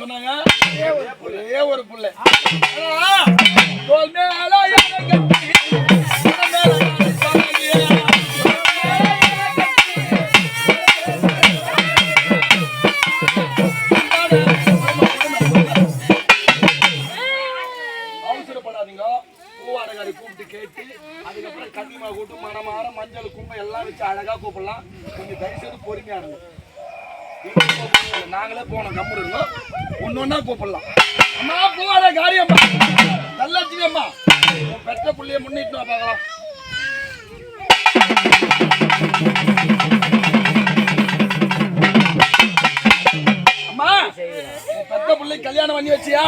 சொன்னாங்க ஒரே ஒரு புள்ள தோல் மேல அவசரப்படாதீங்க. பூவாடகாரி கூப்பிட்டு கேட்டு அதுக்கப்புறம் கன்னிமா கூட்டு மனமாற மஞ்சள் கும்பம் எல்லாம் வச்சு அழகா கூப்பிடலாம். கொஞ்சம் தயவுசெய்து பொறுமையா இருங்க. நாங்களே போனோம் கம்முடு இருந்தோம். ஒன்னொன்னா கூப்பிடலாம். அம்மா பூவாட காரியம்மா நல்லா அம்மா பெற்ற புள்ளைய முன்னிட்டு பார்க்கலாம். அம்மா பெற்ற புள்ளை கல்யாணம் பண்ணி வச்சியா?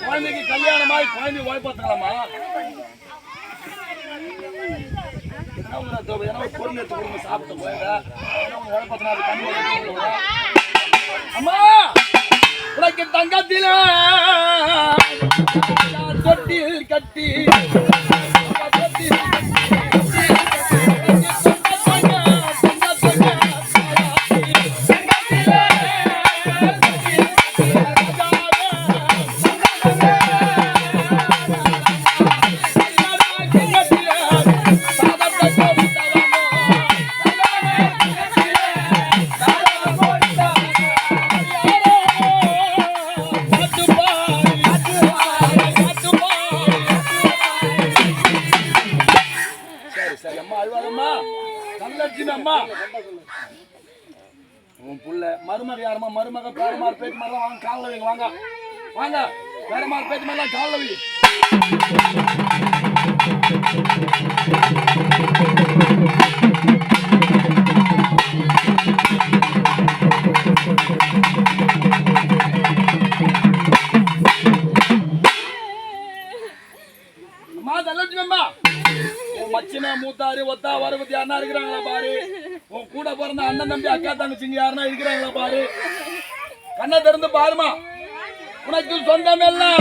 குழந்தைக்கு கல்யாணமாய் குழந்தை வாய்ப்பாத்துக்கலாமா? பொருள் எடுத்து கொடுங்க சாப்பிட்டு போயிட. அம்மா உனக்கு தங்கத்தில தொட்டில் கட்டி மருமக யாருமா? மருமக பேரமார் பேச்சு மாதிரிலாம் வாங்க காலில் வைங்க. வாங்க வாங்க பேரமார் பேச்சு மாதிரிலாம் காலில் வைங்க. அம்மா தள்ளச்சுமா உன் மச்சினா மூத்தாரு ஒத்தா வரபத்தி அண்ணா இருக்கிறாங்களா பாரு. உன் கூட பிறந்த அண்ணன் தம்பி அக்கா தங்கச்சிங்க யாருன்னா இருக்கிறாங்களா பாரு. கண்ணை திறந்து பாருமா. உனக்கு சொந்தம் எல்லாம்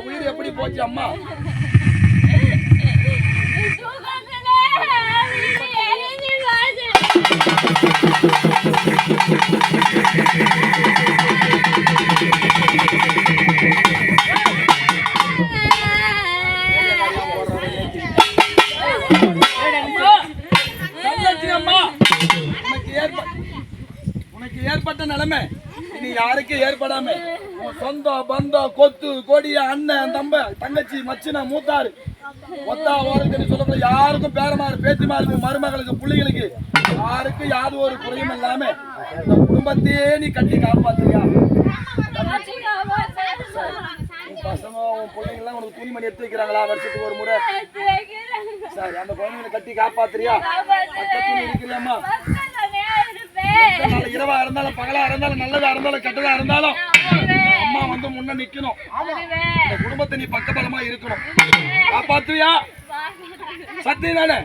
உயிர் எப்படி போச்சு அம்மா? உனக்கு ஏற்பட்ட நிலைமை இனி யாருக்கு ஏற்படாம சொந்தம் பந்தம் கொத்து கொடிய அண்ணன் தம்ப தங்கச்சி மச்சின மூத்தாரு ஒத்தா ஓரத்துன்னு சொல்லக்கூட யாருக்கும் பேரமாறு பேச்சுமாருக்கு மருமகளுக்கு பிள்ளைகளுக்கு யாருக்கும் யாது ஒரு குறையும் இல்லாம இந்த குடும்பத்தையே நீ கட்டி காப்பாத்துறியா? பசங்க உன் பிள்ளைங்கெல்லாம் உனக்கு துணிமணி எடுத்து வைக்கிறாங்களா வருஷத்துக்கு ஒரு முறை? சரி அந்த குழந்தைங்களை கட்டி காப்பாத்துறியா? துணி இருக்கிறியாம்மா? இரவா இருந்தாலும் பகலா இருந்தாலும் நல்லதா இருந்தாலும் கெட்டதா இருந்தாலும் அம்மா வந்து முன்ன நிக்கணும். இந்த குடும்பத்தை நீ பக்கபலமா இருக்கணும். காப்பாத்துவியா? சத்தியம் தானே?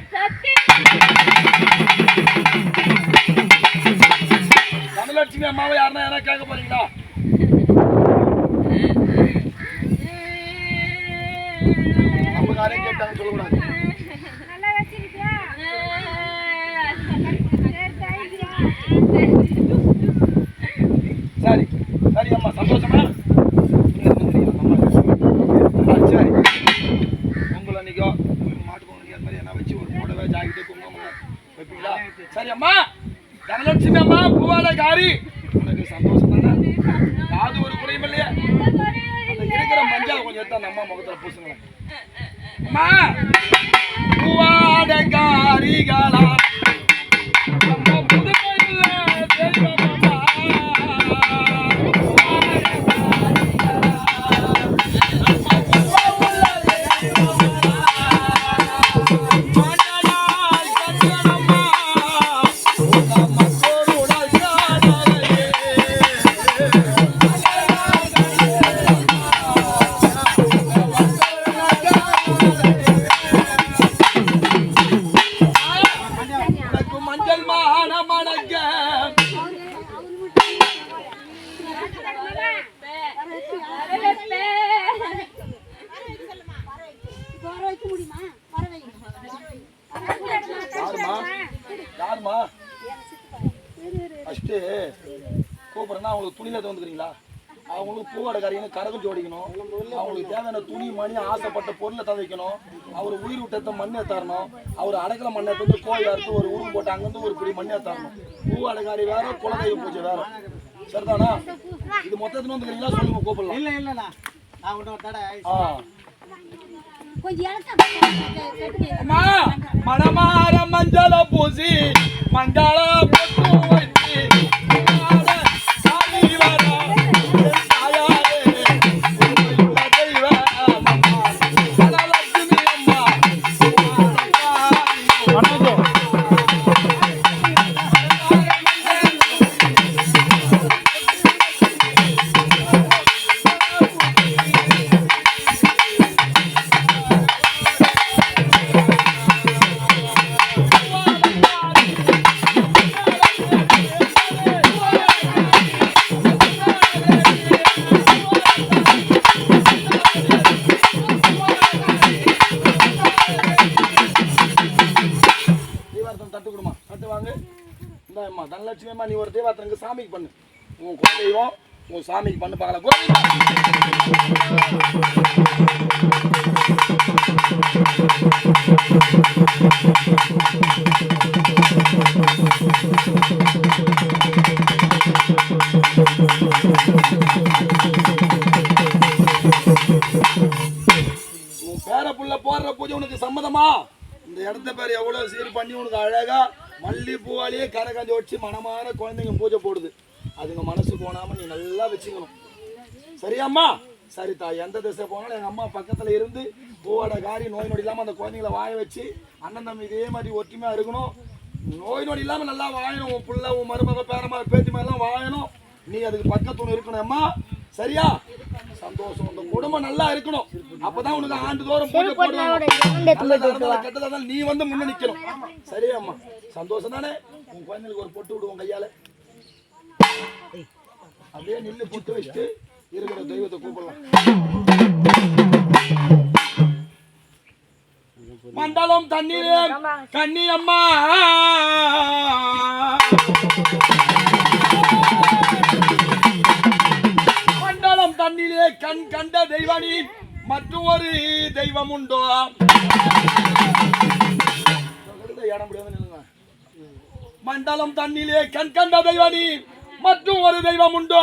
தமிழட்சுமி அம்மாவை யாருன்னா யாரா கேட்க போறீங்களா? நமக்கு யாரையும் கேட்டாங்க சொல்லக்கூடாது. சரி அம்மா, தனலட்சுமி அம்மா, பூவாட காரி, உனக்கு சந்தோஷம் தானே? காது ஒரு குறையும் இல்லையா? அந்த இருக்கிற மஞ்சள் கொஞ்சம் எடுத்து அந்த அம்மா முகத்துல பூசுங்களேன். அம்மா, பூவாட காரிகளா கூப்பிடுறேன்னா அவங்களுக்கு துணியில வந்துக்கிறீங்களா? அவங்களுக்கு பூவாடை கரையணும், கரகம் ஜோடிக்கணும், அவங்களுக்கு தேவையான துணி மணி ஆசைப்பட்ட பொருளை தவிக்கணும், அவர் உயிர் விட்டத்தை மண்ணை தரணும், அவர் அடைக்கல மண்ணை வந்து கோயில் அறுத்து ஒரு உருவம் போட்டு அங்கேருந்து ஒரு பிடி மண்ணை தரணும். பூவாடைக்காரி வேற, குலதெய்வ பூஜை வேற. சரிதானா? இது மொத்தத்துல வந்துக்கிறீங்களா? சொல்லுங்க, கூப்பிடலாம். இல்ல இல்லண்ணா, நான் உடனே தடை. அம்மா, மணமார மஞ்சள பூசி மங்கள பொட்டு வச்சு தனலட்சுமி அம்மா, நீ ஒரு தேவாத்திரங்க சாமிக்கு பண்ணு. உன் குலதெய்வம் உன் சாமிக்கு பண்ணு பார்க்கலாம். உன் பேர புள்ள போடுற பூஜை உனக்கு சம்மதமா? இந்த இடத்த பேர் எவ்வளவு சீர் பண்ணி உனக்கு அழகா மல்லி பூவாலேயே கரகாஞ்சி வச்சு மனமாற குழந்தைங்க பூஜை போடுது. அதுங்க மனசு போனாம நீ நல்லா வச்சுக்கணும். சரியாம்மா? சரிதா. எந்த திசை போனாலும் எங்க அம்மா பக்கத்துல இருந்து பூவாட காரி நோய் நொடி இல்லாம அந்த குழந்தைங்களை வாய வச்சு அண்ணன் தம்பி இதே மாதிரி ஒற்றுமையா இருக்கணும். நோய் நொடி இல்லாம நல்லா வாழணும். உன் புள்ள, உன் மருமக, பேரமா, பேத்தி மாதிரிலாம் வாழணும். நீ அதுக்கு பக்கத்துல இருக்கணும் அம்மா. சரியா? சந்தோஷம். இந்த குடும்பம் நல்லா இருக்கணும். அப்பதான் உனக்கு ஆண்டுதோறும் பூஜை போடுவாங்க. கெட்டதா நீ வந்து முன்ன நிக்கணும். சரியா அம்மா? சந்தோஷம் தானே? உன் குழந்தைங்களுக்கு ஒரு பொட்டு விடுவோம் கையால. அப்படியே நில்லு பொட்டு வச்சுட்டு இருக்கிற தெய்வத்தை கூப்பிடலாம். மண்டலம் தண்ணீரே கண்ணி அம்மா, மண்டலம் தண்ணீரே கண் கண்ட தெய்வானி மற்றும் ஒரு தெய்வம் உண்டோ? இடம் முடியாது. மண்டலம் தண்ணிலே கண் கண்ட தெய்வானி மற்றும் ஒரு தெய்வம் உண்டோ?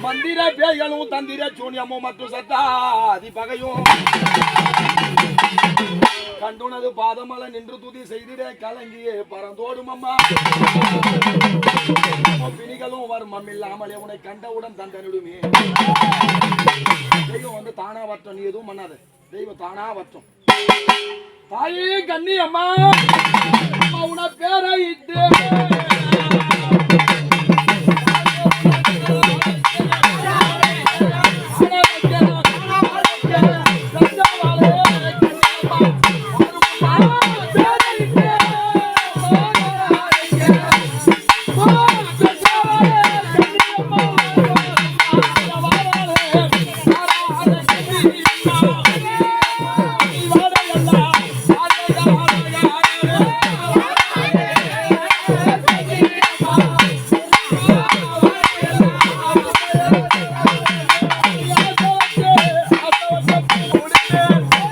மந்திர பேய்களும் தந்திர சூன்யமும் மற்றும் சத்தாதி பகையும் கண்டுனது பாதமலை நின்று துதி செய்திட கலங்கியே பறந்தோடும் அம்மா. பிணிகளும் வர்மம் இல்லாமலே உன்னை கண்டவுடன் தண்டனிடுமே. தெய்வம் வந்து தானா வட்டம். நீ எதுவும் பண்ணாத. தெய்வம் தானா வட்டம். தாயே கண்ணி அம்மா, உன பேரை இட்டு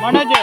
மனோஜ்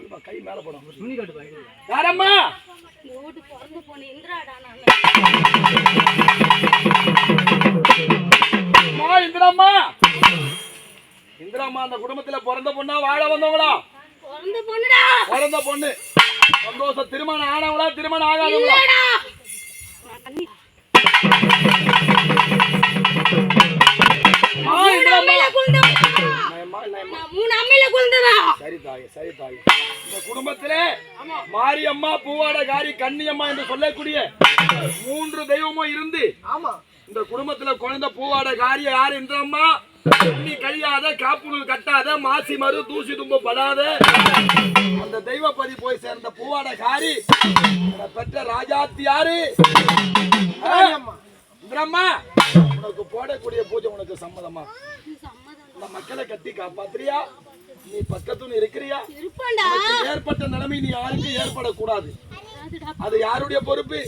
தள்ளுப்பா, கை மேல போடும். துணி கட்டுப்பா. யாரம்மா? இந்த வீட்டு பிறந்து போன இந்திராடா நான். இந்திராம்மா, இந்திராம்மா அந்த குடும்பத்துல பிறந்த பொண்ணா வாழ வந்தவங்களா? பிறந்த பொண்ணுடா. பிறந்த பொண்ணு. சந்தோஷம். திருமணம் ஆனவங்களா திருமணம் ஆகாதவங்களா? சரி தாய். இந்த குடும்பத்திலே மாரியம்மா, பூவாடகாரி, கன்னியம்மா என்று சொல்லக்கூடிய 3 தெய்வமும் இருந்து இந்த குடும்பத்துல குழந்தை பூவாடகாரிய யாரு? இந்திரம்மா. கண்ணி கழியாத, காப்புநூல் கட்டாத, மாசி மறு தூசி தும்ப படாத அந்த தெய்வப்பதி போய் சேர்ந்த பூவாடகாரி பெற்ற ராஜாத்தி யாரு? இந்திரம்மா. உனக்கு போடக்கூடிய பூஜை உனக்கு சம்மதமா? இந்த மக்களை கட்டி காப்பாத்துறியா? நீ பக்கத்துல இருக்கிறியா? ஏற்பட்ட நிலைமை நீ யாருக்கும் ஏற்படக்கூடாது. அது யாருடைய பொறுப்பு?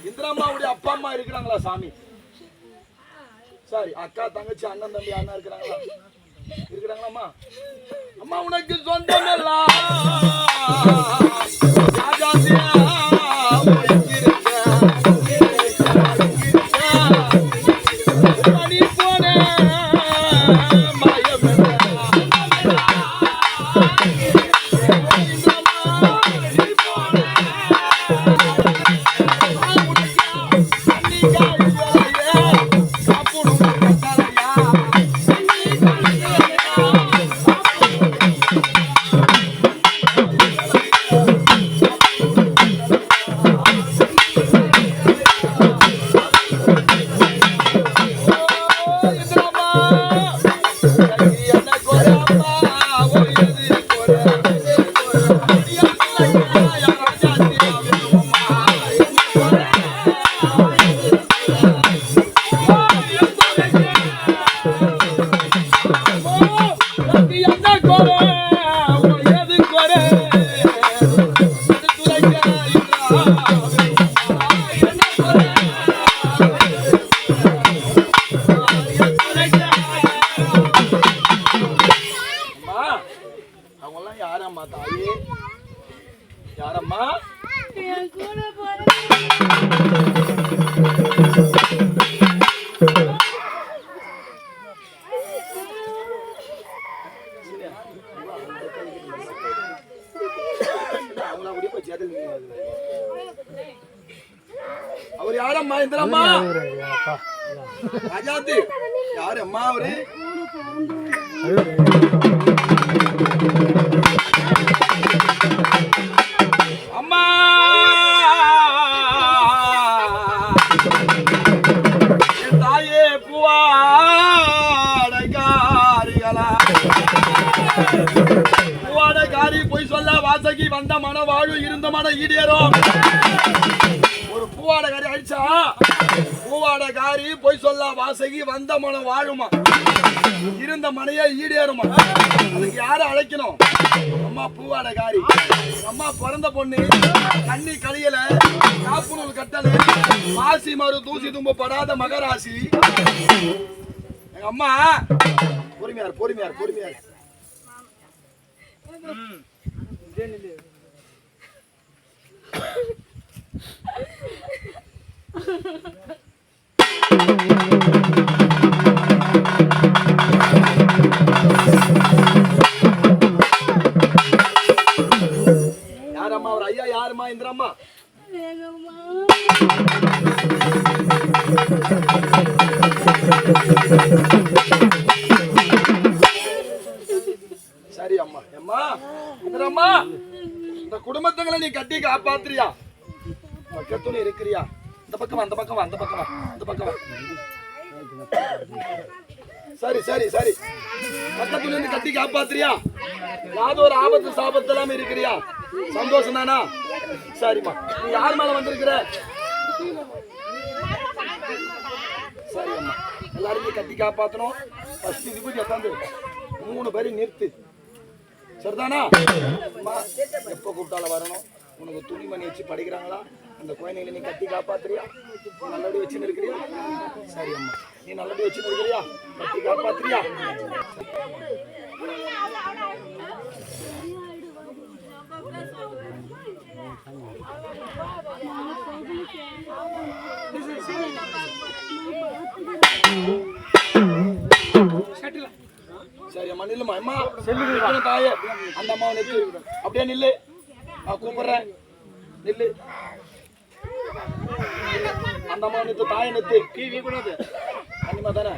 இந்திராமாவுடைய அப்பா அம்மா இருக்கிறாங்களா சாமி? சரி, அக்கா தங்கச்சி அண்ணன் தம்பி அண்ணா இருக்கிறாங்களா? இருக்கிறாங்களாம்மா? அம்மா உனக்கு சொந்தம் எல்லாம் யாரம்மா? அவர் யாரம்மா? இந்திரம்மா. ராஜாத்தி யாரு அம்மா? அவரு அம்மா. என் தாயே பூவாடகாரிகளா, பூவாடகாரி பொய் சொல்ல வாசகி வந்த மன வாழ்வு இருந்த மன ஈடேறும். ஒரு பூவாடகாரி அடிச்சா பூவாடகாரி பொய் சொல்ல வாசகி வந்த மனம் வாழுமா, இருந்த மனைய ஈடேறுமா. அதுக்கு யார அழைக்கணும்? அம்மா பூவாடகாரி. அம்மா பிறந்த பொண்ணு, கண்ணி கழியல, காப்புநூல் கட்டல, மாசி மறு தூசி தும்ப படாத மகராசி. எங்க அம்மா பொறுமையார் பொறுமையார் பொறுமையார். யாரம்மா அவர் ஐயா? யாருமா? இந்திரம்மா. சரி அம்மா. அம்மா இந்திரம்மா, இந்த குடும்பத்துங்களை நீ கட்டி காப்பாத்துறியா? பக்கத்துல இருக்கிறியா? இந்த பக்கம் அந்த பக்கம் அந்த பக்கம் அந்த பக்கம். சரி சரி சரி, பக்கத்துல இருந்து கட்டி காப்பாத்துறியா? யாவது ஒரு ஆபத்து சாபத்து எல்லாம் இருக்கிறியா? சந்தோஷம் தானா? சரிம்மா. நீ யார் மேல வந்திருக்கிற? சரி அம்மா, எல்லாருமே கட்டி காப்பாத்தணும். ஃபர்ஸ்ட் விபூதி உட்காந்து 3 பேரும் நிறுத்து. சரிதானா? எப்ப கூப்பிட்டாலும் வரணும். உனக்கு துணிமணி வச்சு படிக்கிறாங்களா? அந்த குழந்தைகளை நீ கட்டி காப்பாத்துறியா? நல்லபடி வச்சுன்னு இருக்கிறியா? சரி அம்மா. நீ நல்லபடி வச்சுட்டு இருக்கிறியா? கட்டி காப்பாத்துறியா? சரி அம்மா நில்லுமா. அம்மா செல்லு தாயே, அந்த அம்மாவை நிறுத்து. அப்படியே நில்லு, நான் கூப்பிடுறேன். நில்லு, அந்த அம்மாவை நிறுத்து. தாயை நிறுத்து. டிவி கூடாது கண்டிப்பா தானே.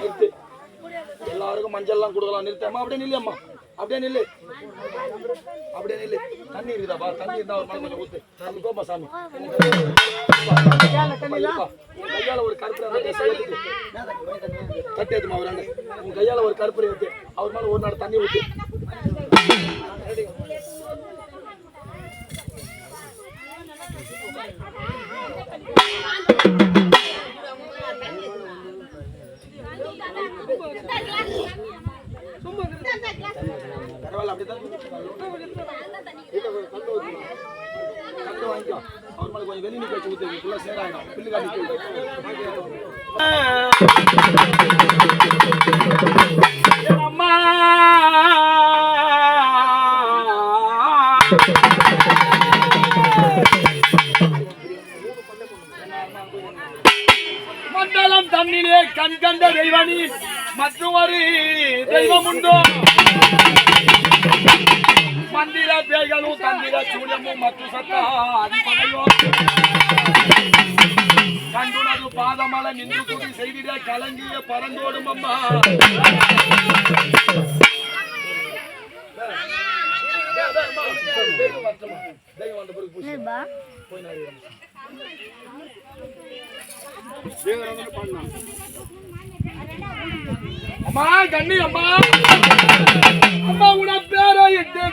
நிறுத்து. எல்லாருக்கும் மஞ்சள்லாம் கொடுக்கலாம். நிறுத்து அம்மா. அப்படியே நில்லு அம்மா. அப்படியே நில்லு, அப்படியே நில்லு. தண்ணி இருக்குதாப்பா? தண்ணி இருந்தா ஒரு மாதிரி கொஞ்சம் ஊத்து. தண்ணி கோப்பா சாமி. கையால ஒரு கருப்பு தட்டி ஏத்துமா. அவர் உன் கையால ஒரு கருப்பு ஏத்து. அவர் மேல ஒரு நாள் தண்ணி ஊத்து. பரவாயில்ல, அப்படிதான் வாங்கிக்கோ. அவர் மேல கொஞ்சம் வெளியே வச்சு ஊத்து. ஃபுல்லா சேராயிடும். பில்லு காட்டி அம்மா மண்டலம் தண்ணிலே கண் கண்ட தெய்வனி மற்றும் ஒரு தெய்வம் உண்டோ? மந்திர பேய்களும் தந்திர சூழமும் மற்றும் சத்தா அதிபகையோ கண்டுனது பாதமல நின்று கூடி செய்திட கலங்கிய பறந்தோடும் அம்மா. அம்மா கண்ணி அம்மா, அம்மா உன பேரை இட்டு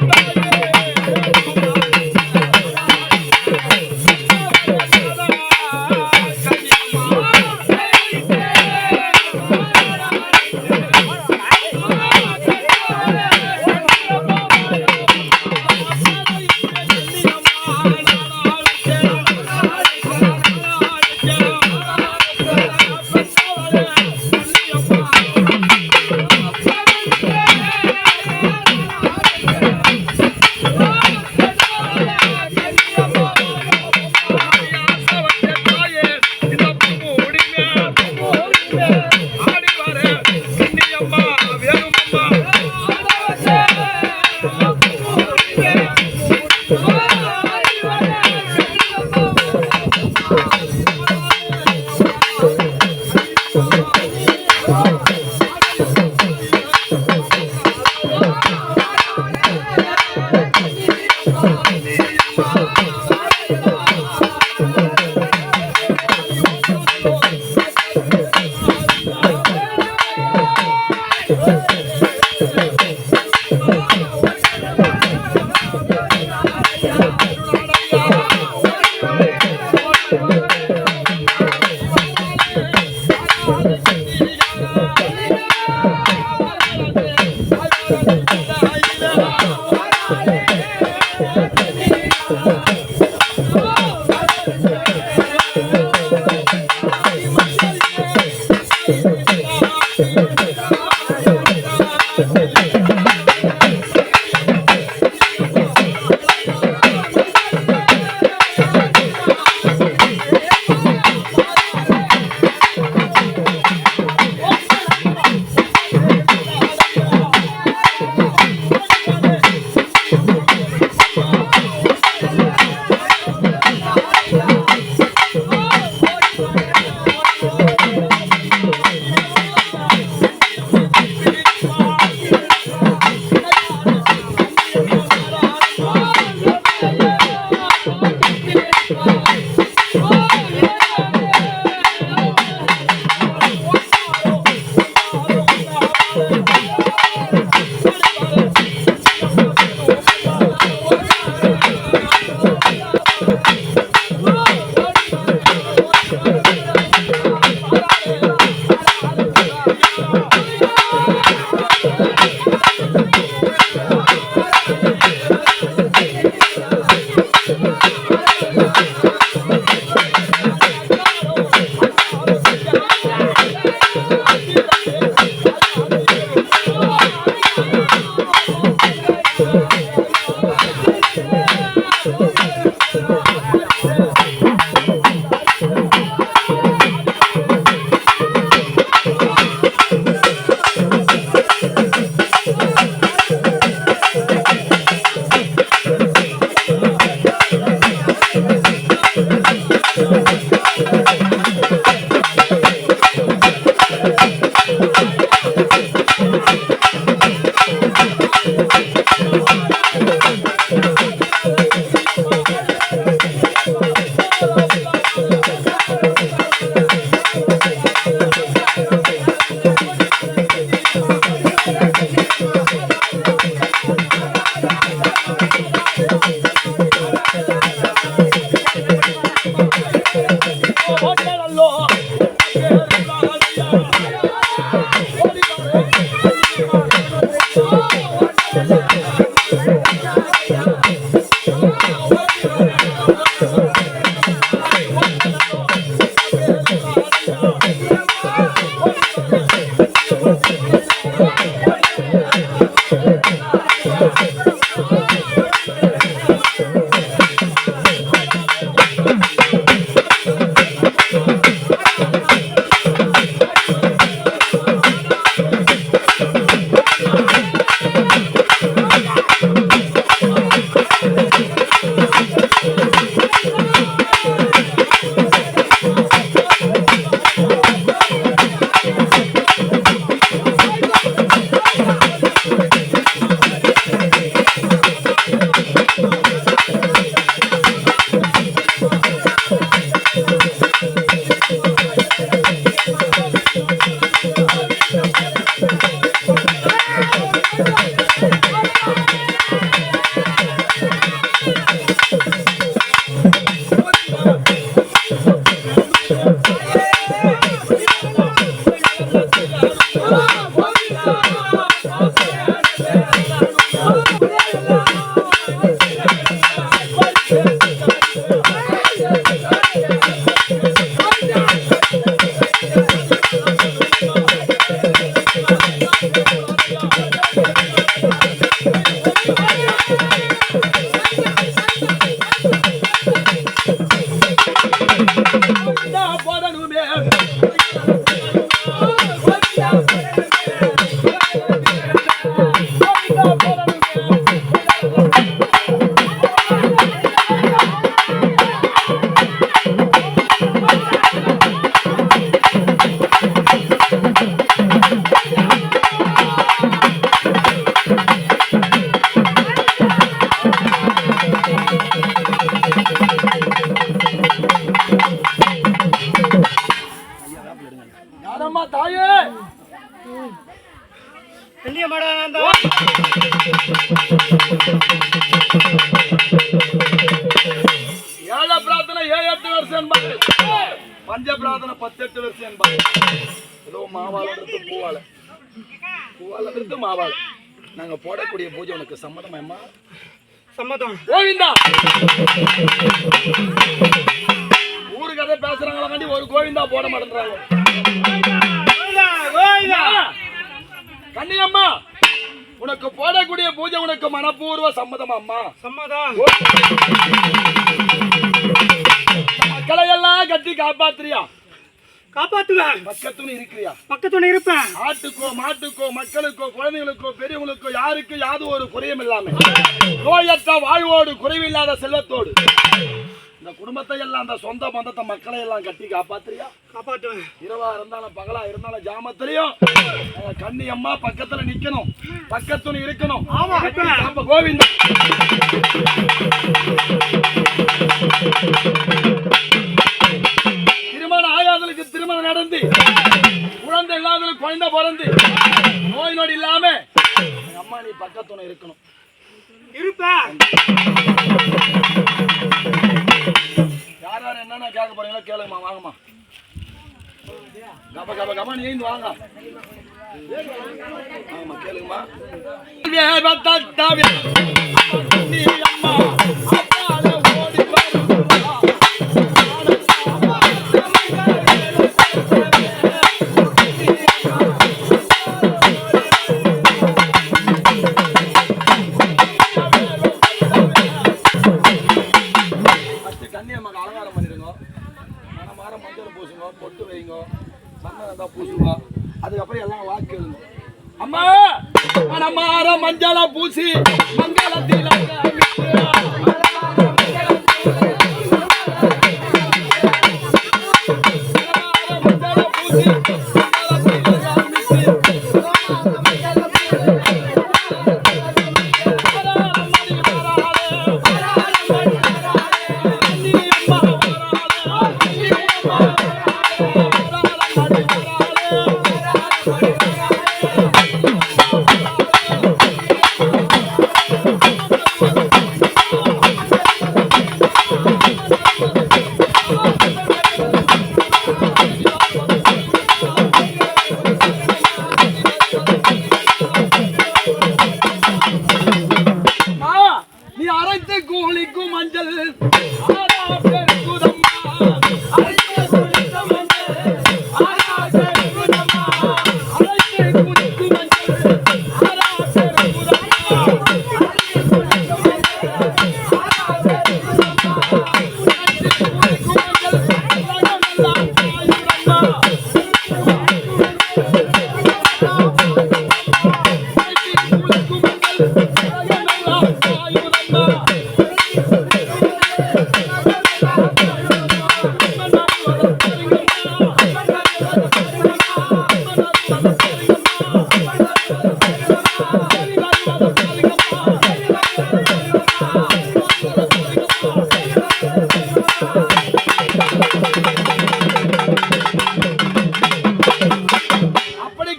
யாரம்மா தாயே? ஏழை பிரார்த்தனை 7-8 வருஷம் என்பாரு, பஞ்ச பிரார்த்தனை 10-8 வருஷம் என்பாரு. ஏதோ மாவாள எடுத்து பூவால எடுத்து மாவாள நாங்க போடக்கூடிய பூஜை உனக்கு சம்மதமா? சம்மதம். கோவிந்தா ஊரு கதை பேசுறாங்களா வேண்டி ஒரு கோவிந்தா போட மாட்டேன்றாங்க. கண்ணியம்மா உனக்கு போடக்கூடிய பூஜை உனக்கு மனப்பூர்வ சம்மதமா அம்மா? சம்மதம். மக்களை எல்லாம் கட்டி காப்பாத்துறியா? காப்பாத்துவேன். பக்கத்துன்னு இருக்கிறியா? பக்கத்துல இருப்பேன். ஆட்டுக்கோ மாட்டுக்கோ மக்களுக்கோ குழந்தைகளுக்கோ பெரியவங்களுக்கோ யாருக்கு யாது ஒரு குறையும் இல்லாம நோயற்ற வாழ்வோடு குறைவில்லாத செல்வத்தோடு இந்த குடும்பத்தை எல்லாம் அந்த சொந்த பந்தத்தை மக்களை எல்லாம் கட்டி காப்பாத்துறியா? காப்பாத்துவேன். இரவா இருந்தாலும் பகலா இருந்தாலும் ஜாமத்திலையும் கண்ணி அம்மா பக்கத்துல நிக்கணும், பக்கத்துன்னு இருக்கணும். கோவிந்தா திருமணம் ஆகாதலுக்கு திருமணம் நடந்து குழந்தை இல்லாதவங்களுக்கு குழந்தை பிறந்து நோய் நொடி இல்லாம அம்மா நீ பக்கத்துணை இருக்கணும். இருப்பேன். யார் யார் என்னென்ன கேட்க போறீங்களோ கேளுங்கம்மா. வாங்கம்மா கப கப கப நீ வாங்க. ஆமா கேளுங்கம்மா. கன்னியம்மாக்கு அலங்காரம் பண்ணிடுங்க, மனமார மஞ்சள் பூசுங்க, பொட்டு வைங்க, சந்தனம் பூசுங்க. அதுக்கப்புறம் எல்லாம் வாக்கு எழுங்க. அம்மா மனமார மஞ்சள பூசி மங்களத்தில்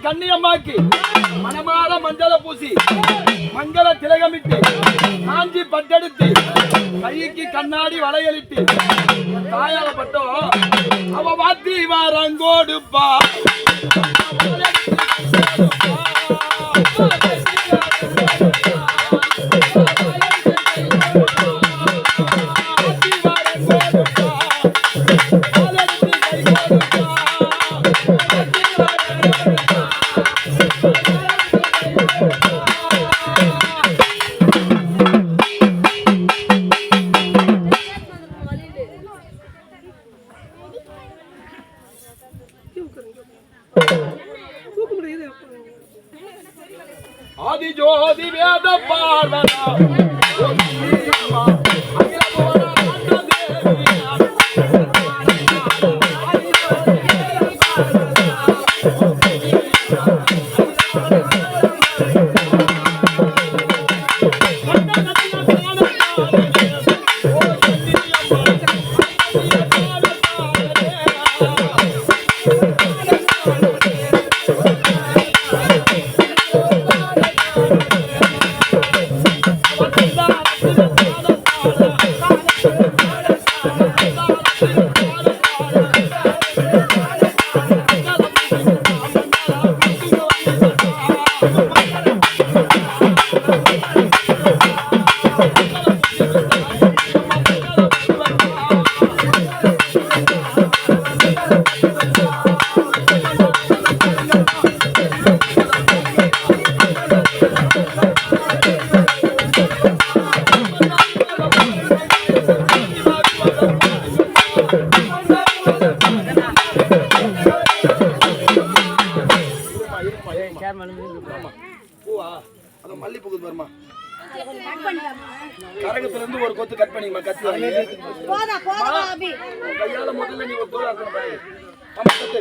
கன்னியம்மாக்கு மனமார மஞ்சள பூசி மங்கள திலகமிட்டு காஞ்சி பட்டெடுத்து கைக்கு கண்ணாடி வளையலிட்டு தாயால பட்டோம் அவ வாத்தி வாரங்கோடுப்பா ஆதிஜோதி வேத பார்வதா மல்லிப்பூக்கு வருமா கரகத்துல இருந்து ஒரு கொத்து கட் பண்ணிமா கத்தி கையால முதல்ல நீ ஒரு தோல் ஆக்கணும் பாரு. ஆமா, கட்டு.